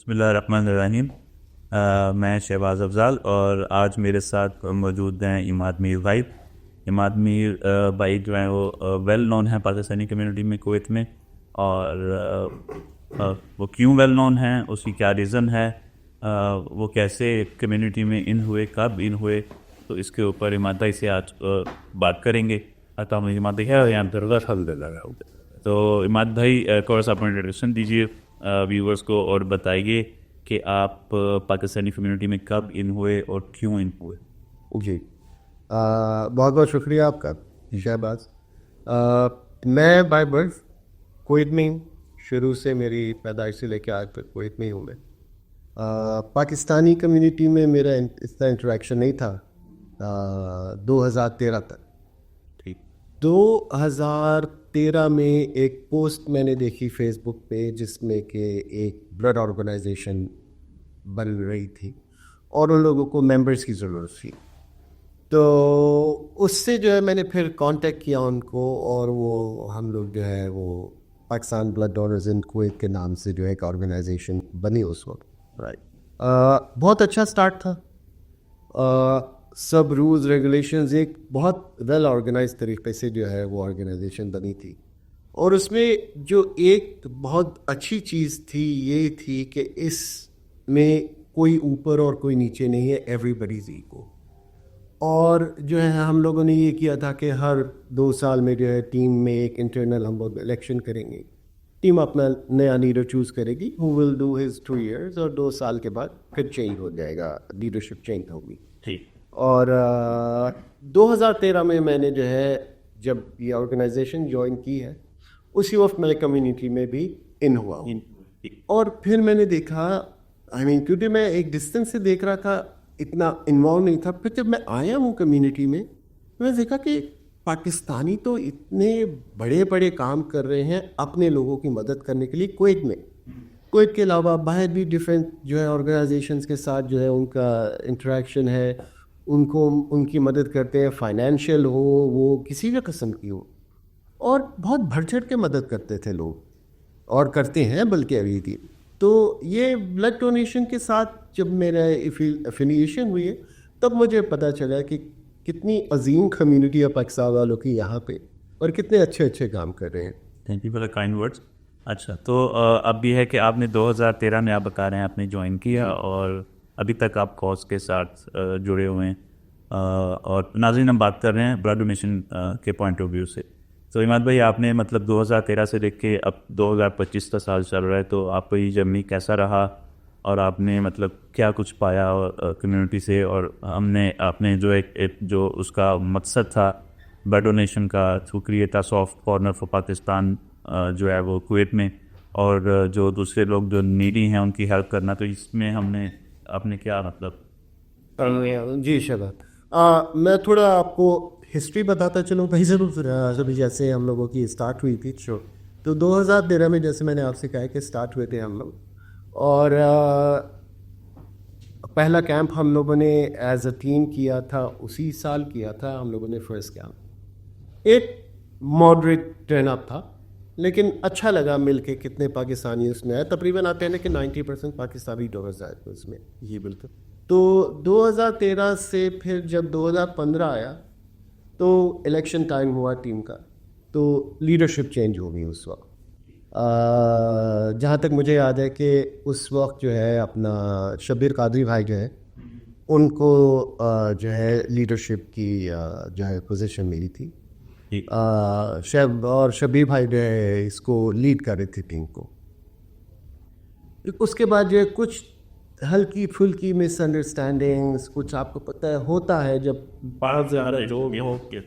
بسم اللہ الرحمن الرحیم. میں شہباز افضال اور آج میرے ساتھ موجود ہیں عماد میر بھائی. عماد میر بھائی جو ہیں وہ ویل نون ہیں پاکستانی کمیونٹی میں کویت میں. اور وہ کیوں ویل نون ہیں, اس کی کیا ریزن ہے, وہ کیسے کمیونٹی میں ان ہوئے, کب ان ہوئے, تو اس کے اوپر عماد بھائی سے آج بات کریں گے. عماد بھائی ہے یہاں درگاہ حل دے لگا. تو عماد بھائی تھوڑا سا اپنا انٹروڈکشن دیجیے ویورز کو اور بتائیے کہ آپ پاکستانی کمیونٹی میں کب ان ہوئے اور کیوں ان ہوئے. جی بہت بہت شکریہ آپ کا شہباز. میں بائی برتھ کویت میں ہوں. شروع سے میری پیدائش سے لے کے آج تک کویت میں ہی ہوں. میں پاکستانی کمیونٹی میں میرا اس طرح انٹریکشن نہیں تھا 2013 تک. ٹھیک. 2013 میں ایک پوسٹ میں نے دیکھی فیس بک پہ جس میں کہ ایک بلڈ آرگنائزیشن بن رہی تھی اور ان لوگوں کو ممبرس کی ضرورت تھی. تو اس سے جو ہے میں نے پھر کانٹیکٹ کیا ان کو, اور وہ ہم لوگ جو ہے وہ پاکستان بلڈ ڈونرز ان کویت کے نام سے جو ہے ایک آرگنائزیشن بنی اس وقت. رائٹ. بہت اچھا سٹارٹ تھا. سب رولز ریگولیشنز ایک بہت ویل آرگنائز طریقے سے جو ہے وہ آرگنائزیشن بنی تھی. اور اس میں جو ایک بہت اچھی چیز تھی یہ تھی کہ اس میں کوئی اوپر اور کوئی نیچے نہیں ہے, ایوری بڈی از ایکول. اور جو ہے ہم لوگوں نے یہ کیا تھا کہ ہر 2 سال میں جو ہے ٹیم میں ایک انٹرنل ہم لوگ الیکشن کریں گے. ٹیم اپنا نیا لیڈر چوز کرے گی ہو ول ڈو ہز 2 ایئرز, اور 2 سال کے بعد پھر چینج ہو جائے گا, لیڈرشپ چینج ہوگی. ٹھیک. اور 2013 میں نے جو ہے جب یہ آرگنائزیشن جوائن کی ہے اسی وقت میں کمیونٹی میں بھی ان ہوا ہوں. اور پھر میں نے دیکھا کیونکہ میں ایک ڈسٹینس سے دیکھ رہا تھا, اتنا انوالو نہیں تھا. پھر جب میں آیا ہوں کمیونٹی میں نے دیکھا کہ پاکستانی تو اتنے بڑے بڑے کام کر رہے ہیں اپنے لوگوں کی مدد کرنے کے لیے کویت میں. کویت کے علاوہ باہر بھی ڈفرینٹ جو ہے آرگنائزیشنس کے ساتھ جو ہے ان کا انٹریکشن ہے, ان کو ان کی مدد کرتے ہیں, فائنینشیل ہو وہ کسی بھی قسم کی ہو, اور بہت بڑھ چڑھ کے مدد کرتے تھے لوگ اور کرتے ہیں بلکہ ابھی بھی. تو یہ بلڈ ڈونیشن کے ساتھ جب میرا افیلیشن ہوئی ہے تب مجھے پتہ چلا کہ کتنی عظیم کمیونٹی ہے پاکستان والوں کی یہاں پہ, اور کتنے اچھے اچھے کام کر رہے ہیں. Thank you for the kind words. اچھا, تو اب یہ ہے کہ آپ نے 2013 میں آپ بتا رہے ہیں آپ نے جوائن کیا اور ابھی تک آپ کاز کے ساتھ جڑے ہوئے ہیں. اور ناظرین ہم بات کر رہے ہیں بلڈ ڈونیشن کے پوائنٹ آف ویو سے. تو عماد بھائی آپ نے مطلب 2013 سے دیکھ کے اب 2025 کا سال چل رہا ہے, تو آپ کا یہ جرنی کیسا رہا اور آپ نے مطلب کیا کچھ پایا کمیونٹی سے, اور آپ نے جو ایک جو اس کا مقصد تھا بلڈ ڈونیشن کا to create a soft corner for Pakistan جو ہے وہ کویت میں, اور جو دوسرے لوگ جو نیڈی ہیں ان کی ہیلپ کرنا, تو اس میں آپ نے کیا مطلب. جی شہباز, میں تھوڑا آپ کو ہسٹری بتاتا چلوں بھائی ضرور. ابھی جیسے ہم لوگوں کی اسٹارٹ ہوئی تھی تو 2013 میں جیسے میں نے آپ سے کہا کہ اسٹارٹ ہوئے تھے ہم لوگ, اور پہلا کیمپ ہم لوگوں نے ایز اے ٹیم کیا تھا, اسی سال کیا تھا ہم لوگوں نے فرسٹ کیمپ. ایک ماڈریٹ ٹرن اپ تھا لیکن اچھا لگا مل کے, کتنے پاکستانی اس میں آئے, تقریباً آتے ہیں کہ 90% پاکستانی ڈونرز آئے تھے اس میں. جی بالکل. تو 2013 سے پھر جب 2015 آیا تو الیکشن ٹائم ہوا ٹیم کا, تو لیڈرشپ چینج ہو گئی اس وقت. جہاں تک مجھے یاد ہے کہ اس وقت جو ہے اپنا شبیر قادری بھائی جو ہے ان کو جو ہے لیڈرشپ کی جو ہے پوزیشن ملی تھی. اور شبیر بھائی جو ہے اس کو لیڈ کر رہے تھے ٹیم کو. اس کے بعد جو ہے کچھ ہلکی پھلکی مس انڈرسٹینڈنگس, کچھ آپ کو پتہ ہے ہوتا ہے جب بہت زیادہ ہو کے,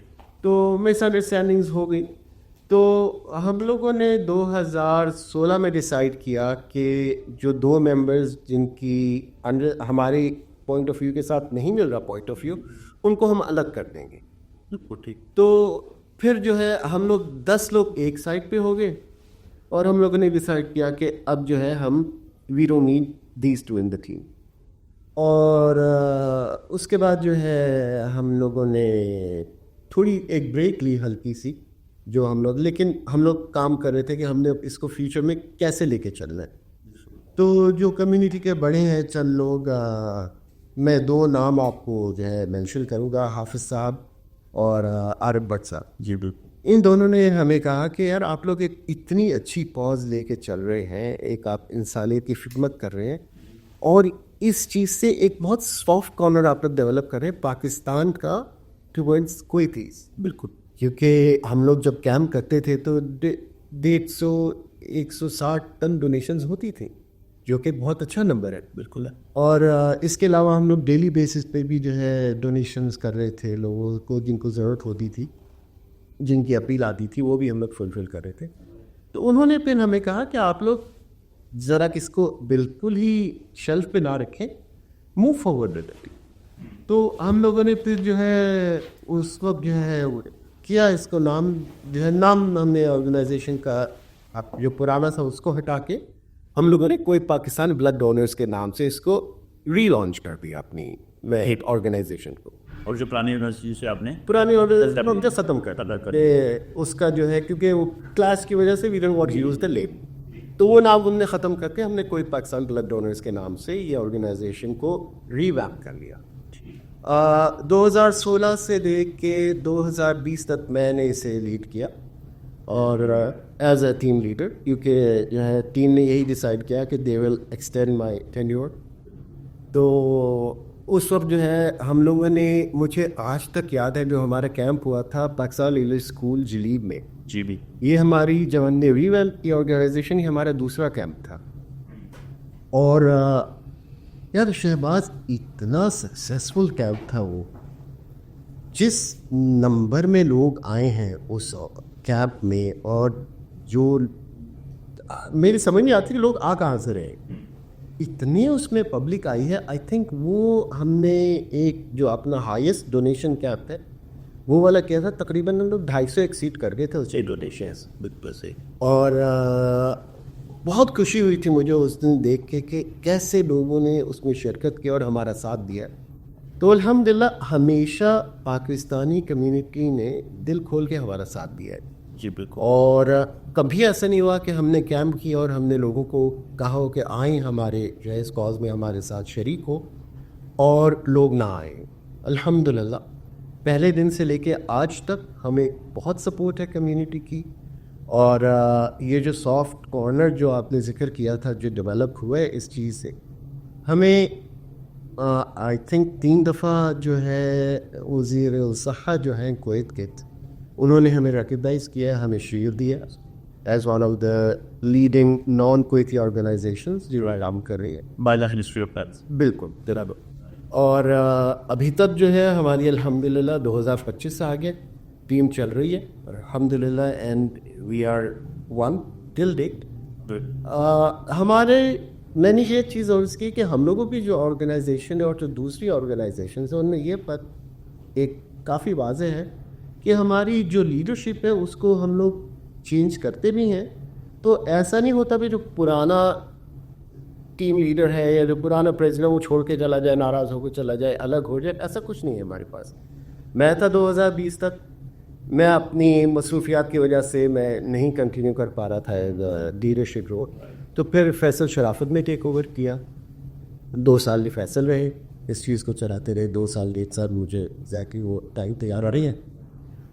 تو مس انڈرسٹینڈنگس ہو گئی. تو ہم لوگوں نے 2016 میں ڈیسائیڈ کیا کہ جو 2 ممبرز جن کی ہمارے پوائنٹ آف ویو کے ساتھ نہیں مل رہا پوائنٹ آف ویو, ان کو ہم الگ کر دیں گے. ٹھیک. تو پھر جو ہے ہم لوگ 10 لوگ ایک سائڈ پہ ہو گئے, اور ہم لوگوں نے ڈیسائیڈ کیا کہ اب جو ہے ہم we don't need these two in the team. اور اس کے بعد جو ہے ہم لوگوں نے تھوڑی ایک بریک لی ہلکی سی, جو ہم لوگ لیکن ہم لوگ کام کر رہے تھے کہ ہم نے اس کو فیوچر میں کیسے لے کے چلنا ہے. تو جو کمیونٹی کے بڑے ہیں چند لوگ، میں 2 نام آپ کو جو ہے مینشن کروں گا، حافظ صاحب اور عارف بٹ صاحب. جی بالکل. ان دونوں نے ہمیں کہا کہ یار آپ لوگ ایک اتنی اچھی پاز لے کے چل رہے ہیں، ایک آپ انسانیت کی خدمت کر رہے ہیں، اور اس چیز سے ایک بہت سافٹ کارنر آپ لوگ ڈیولپ کر رہے ہیں پاکستان کا ٹورڈز کوئٹیز. بالکل. کیونکہ ہم لوگ جب کیمپ کرتے تھے تو 160 ٹن ڈونیشنز ہوتی تھیں، جو کہ بہت اچھا نمبر ہے. بالکل. اور اس کے علاوہ ہم لوگ ڈیلی بیسس پہ بھی جو ہے ڈونیشنز کر رہے تھے لوگوں کو جن کو ضرورت ہوتی تھی، جن کی اپیل آتی تھی، وہ بھی ہم لوگ فلفل کر رہے تھے. تو انہوں نے پھر ہمیں کہا کہ آپ لوگ ذرا کس کو بالکل ہی شیلف پہ نہ رکھیں، موو فارورڈ. تو ہم لوگوں نے پھر جو ہے اس وقت جو ہے کیا، اس کو نام جو ہے، نام ہم نے آرگنائزیشن کا جو پرانا تھا اس کو ہٹا کے ہم لوگوں نے کوئی پاکستان بلڈ ڈونرز کے نام سے اس کو ری لانچ کر دیا اپنی ایک آرگنائزیشن کو. اور جو پرانی یونیورسٹی سے آپ نے پرانی آرگنائزیشن ختم کر اس کا جو ہے، کیونکہ وہ کلاس کی وجہ سے we don't want to use the lab, تو وہ نام ہم نے ختم کر کے ہم نے کوئی پاکستان بلڈ ڈونرز کے نام سے یہ آرگنائزیشن کو ری ویمپ کر لیا. 2016 سے لے کے 2020 تک میں نے اسے لیڈ کیا، اور ایز اے ٹیم لیڈر، کیونکہ جو ہے ٹیم نے یہی ڈیسائیڈ کیا کہ دے ول ایکسٹینڈ مائی ٹینیور. تو اس وقت جو ہے ہم لوگوں نے، مجھے آج تک یاد ہے جو ہمارا کیمپ ہوا تھا پاکستان لیڈر اسکول جلیب میں. جی بھی. یہ ہماری جب ہم نے ری ویمپ کی آرگنائزیشن، یہ ہمارا دوسرا کیمپ تھا. اور یار شہباز اتنا سکسیسفل کیمپ تھا وہ، جس نمبر میں لوگ آئے ہیں اس کیمپ میں، اور جو میری سمجھ نہیں آتی کہ لوگ آ کہاں سے رہے، اتنی اس میں پبلک آئی ہے. آئی تھنک وہ ہم نے ایک جو اپنا ہائیسٹ ڈونیشن کیمپ ہے وہ والا کیا تھا، تقریباً ہم لوگ 250 ایکسیڈ کر گئے تھے اس ڈونیشنس. بالکل سے. اور بہت خوشی ہوئی تھی مجھے اس دن دیکھ کے کہ کیسے لوگوں نے اس میں شرکت کی اور ہمارا ساتھ دیا. تو الحمدللہ ہمیشہ پاکستانی کمیونٹی نے دل کھول کے ہمارا ساتھ دیا ہے. جی بالکل. اور کبھی ایسا نہیں ہوا کہ ہم نے کیمپ کیا اور ہم نے لوگوں کو کہا ہو کہ آئیں ہمارے جو ہے اس کاز میں ہمارے ساتھ شریک ہو، اور لوگ نہ آئیں. الحمدللہ پہلے دن سے لے کے آج تک ہمیں بہت سپورٹ ہے کمیونٹی کی. اور یہ جو سافٹ کارنر جو آپ نے ذکر کیا تھا جو ڈیولپ ہوا ہے اس چیز سے، ہمیں آئی تھنک 3 دفعہ جو ہے وزیر الصحہ جو ہیں کویت کے، انہوں نے ہمیں ریکگنائز کیا، ہمیں شیلڈ دیا as one of the leading non Kuwaiti organisations جو کام کر رہی ہے by the ministry of health. بالکل جناب. اور ابھی تک جو ہے ہماری الحمدللہ 2025 سے آگے ٹیم چل رہی ہے الحمدللہ، and we are one till date. ہمارے میں نے یہ چیز اور اس کی کہ ہم لوگوں کی جو آرگنائزیشن ہے اور جو دوسری آرگنائزیشنز ہیں ان میں یہ ایک کافی واضح ہے کہ ہماری جو لیڈرشپ ہے اس کو ہم لوگ چینج کرتے بھی ہیں. تو ایسا نہیں ہوتا بھی جو پرانا ٹیم لیڈر ہے یا جو پرانا پریزیڈنٹ وہ چھوڑ کے چلا جائے، ناراض ہو کے چلا جائے، الگ ہو جائے، ایسا کچھ نہیں ہے ہمارے پاس. میں تھا 2020 تک، میں اپنی مصروفیات کی وجہ سے میں نہیں کنٹینیو کر پا رہا تھا لیڈرشپ رول. تو پھر فیصل شرافت نے ٹیک اوور کیا. 2 سال فیصل رہے اس چیز کو چلاتے رہے، 2 سال 1.5 سال مجھے ایگزیکٹلی وہ ٹائم تیار آ رہی ہے.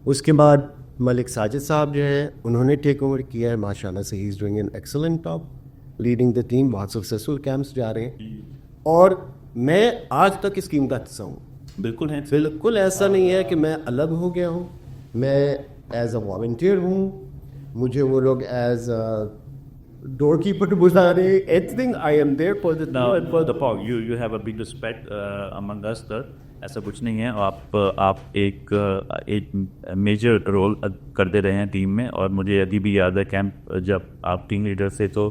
اس کے بعد ملک ساجد صاحب جو ہے انہوں نے ٹیک اوور کیا ہے، ماشاء اللہ سے ہی is doing an excellent job leading the team. بہت سکسیزفل کیمپس جا رہے ہیں، اور میں آج تک اس ٹیم کا حصہ ہوں. بالکل ہے. بالکل ایسا نہیں ہے کہ میں الگ ہو گیا ہوں، میں ایز اے والنٹیئر ہوں. مجھے وہ لوگ ایز ڈور کیپر بلا رہے، everything I am there for the you have a big respect among us sir. ایسا کچھ نہیں ہے. آپ ایک میجر رول کرتے رہے ہیں ٹیم میں، اور مجھے ابھی بھی یاد ہے کیمپ جب آپ ٹیم لیڈر سے تو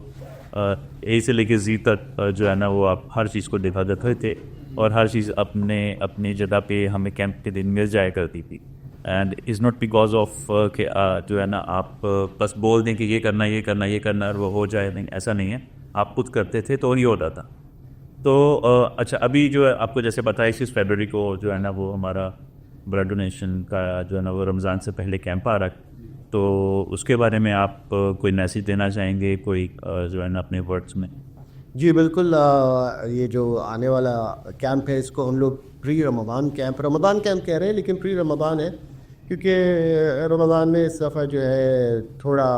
اے سے لے کے زی تک جو ہے نا وہ آپ ہر چیز کو دکھا دیتے تھے، اور ہر چیز اپنی جگہ پہ ہمیں کیمپ کے دن مل جایا کرتی تھی. And is not because of کہ جو ہے نا آپ بس بول دیں کہ یہ کرنا اور وہ ہو جائے. نہیں، ایسا نہیں ہے. آپ خود کرتے تھے تو یہ ہوتا تھا. تو اچھا، ابھی جو ہے آپ کو جیسے بتایا 21 فیبروری کو جو ہے نا وہ ہمارا بلڈ ڈونیشن کا جو ہے نا وہ رمضان سے پہلے کیمپ آ رہا ہے. تو اس کے بارے میں آپ کوئی میسیج دینا چاہیں گے، کوئی جو ہے نا اپنے ورڈس میں؟ جی بالکل، یہ جو آنے والا کیمپ ہے اس کو ہم لوگ پری رمضان کیمپ کہہ رہے ہیں، لیکن پری رمضان ہے کیونکہ رمضان میں اس دفعہ جو ہے تھوڑا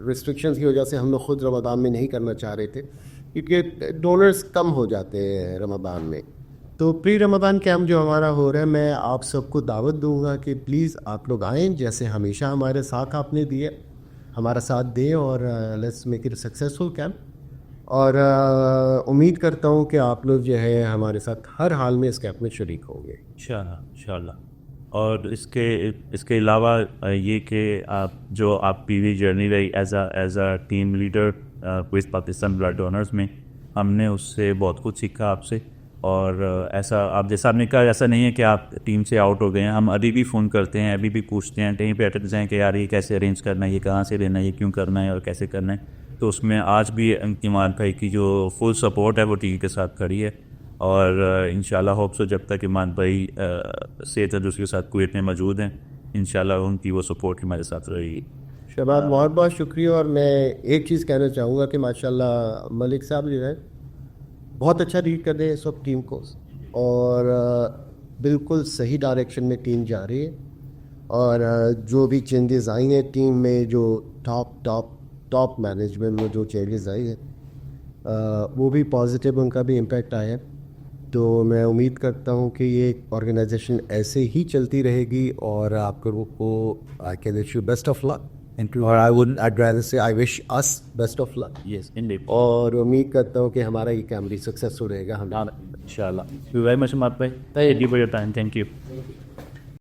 ریسٹرکشنز کی وجہ سے ہم لوگ خود رمضان میں نہیں کرنا چاہ رہے تھے کیونکہ ڈونرز کم ہو جاتے ہیں رمضان میں. تو پری رمضان کیمپ جو ہمارا ہو رہا ہے، میں آپ سب کو دعوت دوں گا کہ پلیز آپ لوگ آئیں، جیسے ہمیشہ ہمارے ساتھ آپ نے دیے، ہمارا ساتھ دیں اور let's make it successful camp. اور امید کرتا ہوں کہ آپ لوگ جو ہے ہمارے ساتھ ہر حال میں اس کیمپ میں شریک ہوں گے انشاءاللہ. اور اس کے علاوہ یہ کہ آپ پی وی جرنی رہی as a team leader with Pakistan blood donors میں، ہم نے اس سے بہت کچھ سیکھا آپ سے. اور جیسا آپ نے کہا، ایسا نہیں ہے کہ آپ ٹیم سے آؤٹ ہو گئے ہیں. ہم ابھی بھی فون کرتے ہیں، ابھی بھی پوچھتے ہیں، کہیں پہ اٹک جائیں کہ یار یہ کیسے ارینج کرنا ہے، یہ کہاں سے لینا ہے، یہ کیوں کرنا ہے اور کیسے کرنا ہے. تو اس میں آج بھی ایمان بھائی کی جو فل سپورٹ ہے وہ ٹیم کے ساتھ کھڑی ہے. اور انشاءاللہ ہوپ سو جب تک ایمان بھائی صحت تندرستی کے ساتھ کویت میں موجود ہیں، انشاءاللہ ان کی وہ سپورٹ ہمارے ساتھ رہے گی. شہباز، بہت بہت شکریہ. اور میں ایک چیز کہنا چاہوں گا کہ ماشاءاللہ ملک صاحب جو ہے بہت اچھا لیڈ کر رہے ہیں سب ٹیم کو، اور بالکل صحیح ڈائریکشن میں ٹیم جا رہی ہے. اور جو بھی چینجز آئی ہیں ٹیم میں، جو ٹاپ مینجمنٹ میں جو چینجز آئی ہیں وہ بھی پازیٹیو، ان کا بھی امپیکٹ آیا ہے. تو میں امید کرتا ہوں کہ یہ آرگنائزیشن ایسے ہی چلتی رہے گی. اور آپ لوگوں کو I can wish you best of luck, اور I'd rather say I wish us best of luck. Yes indeed. اور امید کرتا ہوں کہ ہمارا یہ کیمپ بھی سکسیسفل رہے گا. انشاءاللہ. ویری مچ مات بھائی، thank you for your time. Thank you.